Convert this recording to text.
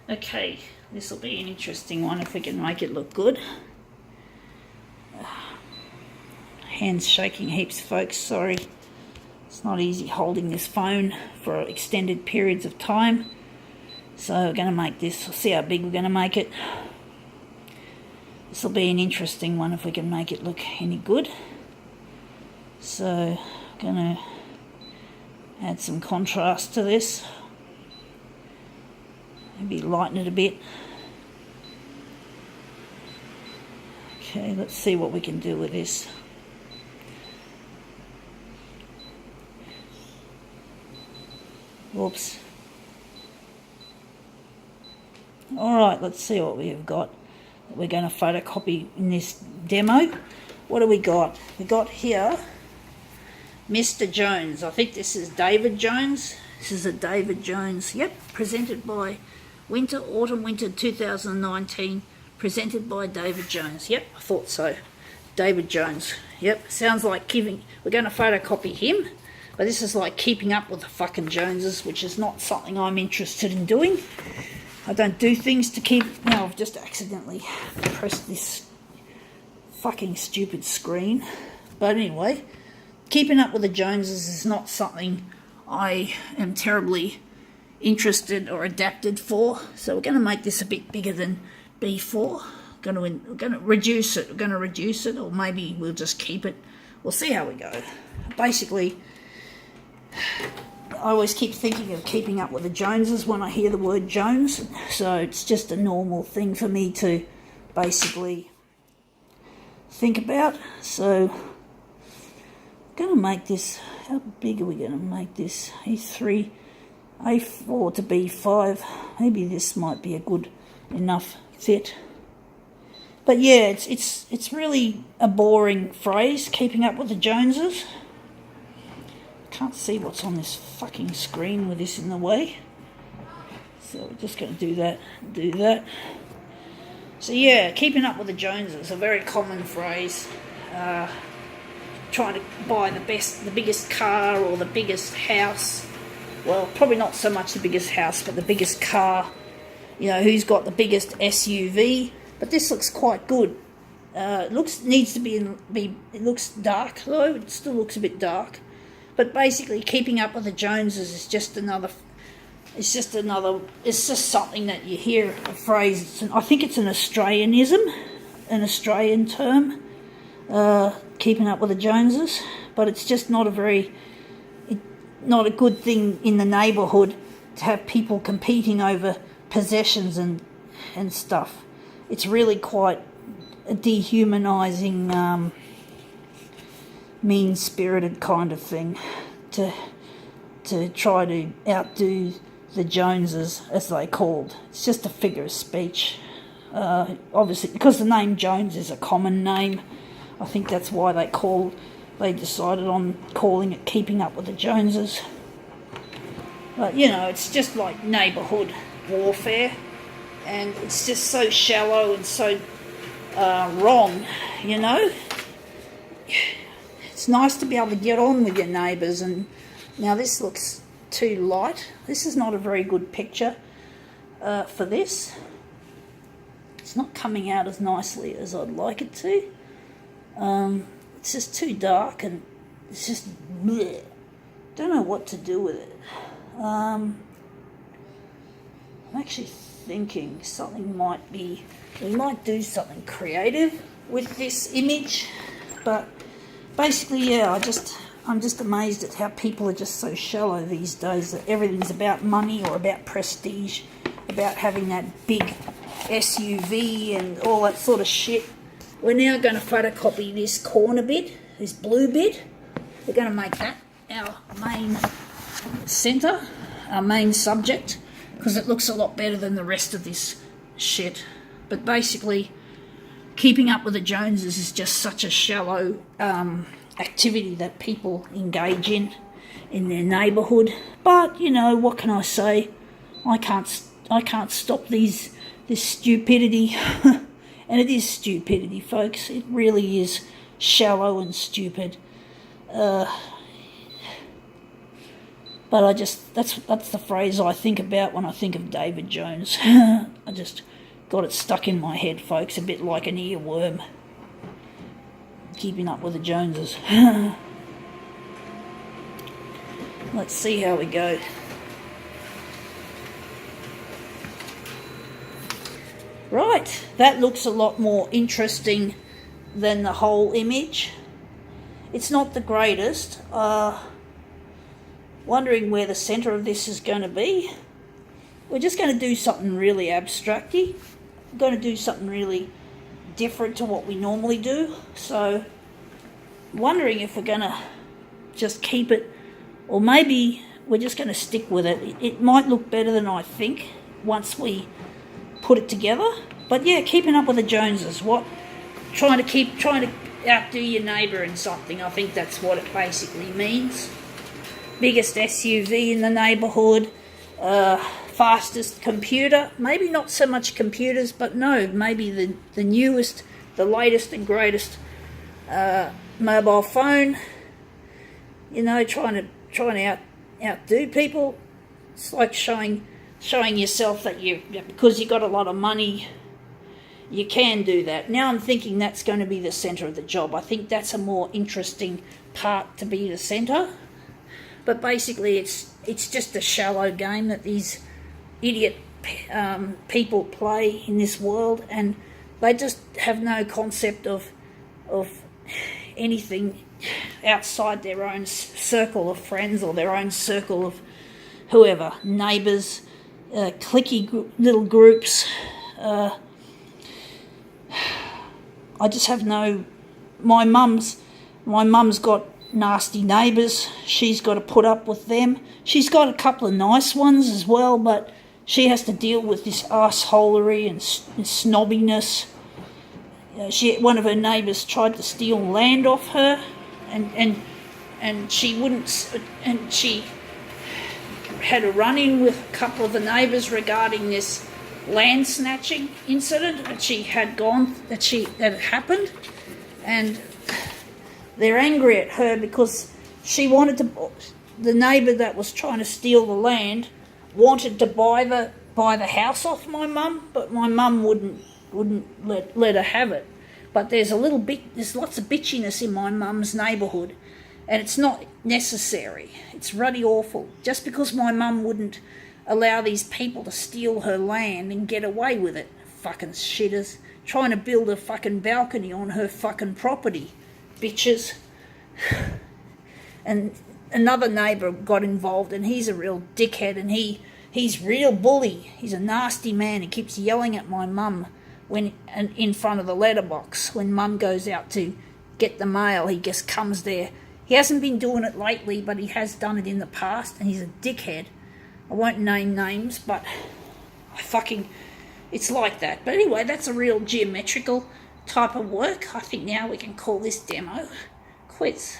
Okay, this will be an interesting one if we can make it look good. Hands shaking heaps, folks, sorry. It's not easy holding this phone for extended periods of time. So we're going to make this, we'll see how big we're going to make it. This will be an interesting one if we can make it look any good. So I'm going to add some contrast to this. Maybe lighten it a bit. Okay, let's see what we can do with this. Whoops. Alright, let's see what we have got. We're going to photocopy in this demo. What do we got? We got here Mr. Jones. I think this is David Jones. This is a David Jones. Yep, presented by Autumn-Winter 2019. Presented by David Jones. Yep, I thought so. David Jones. Yep, sounds like giving... We're going to photocopy him. But this is like keeping up with the fucking Joneses, which is not something I'm interested in doing. I don't do things to keep... No, I've just accidentally pressed this fucking stupid screen. But anyway, keeping up with the Joneses is not something I am terribly interested or adapted for. So we're going to make this a bit bigger than before. We're going to reduce it. We're going to reduce it, or maybe we'll just keep it. We'll see how we go. Basically, I always keep thinking of keeping up with the Joneses when I hear the word Jones. So it's just a normal thing for me to basically think about. So I'm going to make this, how big are we going to make this? A3, A4 to B5. Maybe this might be a good enough fit. But yeah, it's really a boring phrase, keeping up with the Joneses. Can't see what's on this fucking screen with this in the way. So we're just going to do that. So yeah, keeping up with the Joneses, a very common phrase. Trying to buy the biggest car or the biggest house. Well, probably not so much the biggest house, but the biggest car. You know, who's got the biggest SUV? But this looks quite good. It looks dark though. It still looks a bit dark. But basically, keeping up with the Joneses is just another. It's just something that you hear a phrase. I think it's an Australianism, an Australian term. Keeping up with the Joneses, but it's just not a good thing in the neighbourhood to have people competing over possessions and stuff. It's really quite a dehumanising, mean-spirited kind of thing to try to outdo the Joneses, as they called. It's just a figure of speech. Obviously, because the name Jones is a common name, I think that's why they decided on calling it Keeping Up with the Joneses. But, you know, it's just like neighbourhood warfare, and it's just so shallow and so wrong, you know. It's nice to be able to get on with your neighbours, and now this looks too light. This is not a very good picture for this. It's not coming out as nicely as I'd like it to. It's just too dark, and it's just bleh. Don't know what to do with it. I'm actually thinking we might do something creative with this image, but basically, yeah, I'm just amazed at how people are just so shallow these days, that everything's about money or about prestige, about having that big SUV and all that sort of shit. We're now going to photocopy this corner bit, this blue bit. We're going to make that our main centre, our main subject, because it looks a lot better than the rest of this shit. But basically, keeping up with the Joneses is just such a shallow activity that people engage in their neighbourhood. But, you know, what can I say? I can't stop this stupidity. And it is stupidity, folks. It really is shallow and stupid. But that's the phrase I think about when I think of David Jones. I just got it stuck in my head, folks, a bit like an earworm. Keeping up with the Joneses. Let's see how we go. Right, that looks a lot more interesting than the whole image. It's not the greatest. Wondering where the centre of this is going to be. We're just going to do something really abstracty. We're going to do something really different to what we normally do. So, wondering if we're going to just keep it, or maybe we're just going to stick with it. It might look better than I think once we put it together. But yeah, keeping up with the Joneses. Trying to outdo your neighbour in something. I think that's what it basically means. Biggest SUV in the neighbourhood, fastest computer. Maybe not so much computers, but no, maybe the newest, the latest and greatest mobile phone. You know, trying to outdo people. It's like showing yourself that because you got a lot of money, you can do that. Now I'm thinking that's going to be the centre of the job. I think that's a more interesting part to be the centre. But basically it's just a shallow game that these idiot people play in this world, and they just have no concept of anything outside their own circle of friends or their own circle of whoever, neighbours, cliquey little groups. I just have no. My mum's got nasty neighbours. She's got to put up with them. She's got a couple of nice ones as well, but she has to deal with this arseholery and snobbiness. One of her neighbours tried to steal land off her, and she wouldn't. And she had a run-in with a couple of the neighbours regarding this land snatching incident that had happened, and they're angry at her because she wanted to. The neighbour that was trying to steal the land wanted to buy the house off my mum, but my mum wouldn't let her have it. But there's lots of bitchiness in my mum's neighbourhood, and it's not necessary. It's ruddy awful. Just because my mum wouldn't allow these people to steal her land and get away with it, fucking shitters, trying to build a fucking balcony on her fucking property, bitches. And another neighbour got involved, and he's a real dickhead, and he's real bully. He's a nasty man. He keeps yelling at my mum in front of the letterbox. When mum goes out to get the mail, he just comes there. He hasn't been doing it lately, but he has done it in the past, and he's a dickhead. I won't name names, but it's like that. But anyway, that's a real geometrical type of work. I think now we can call this demo quits.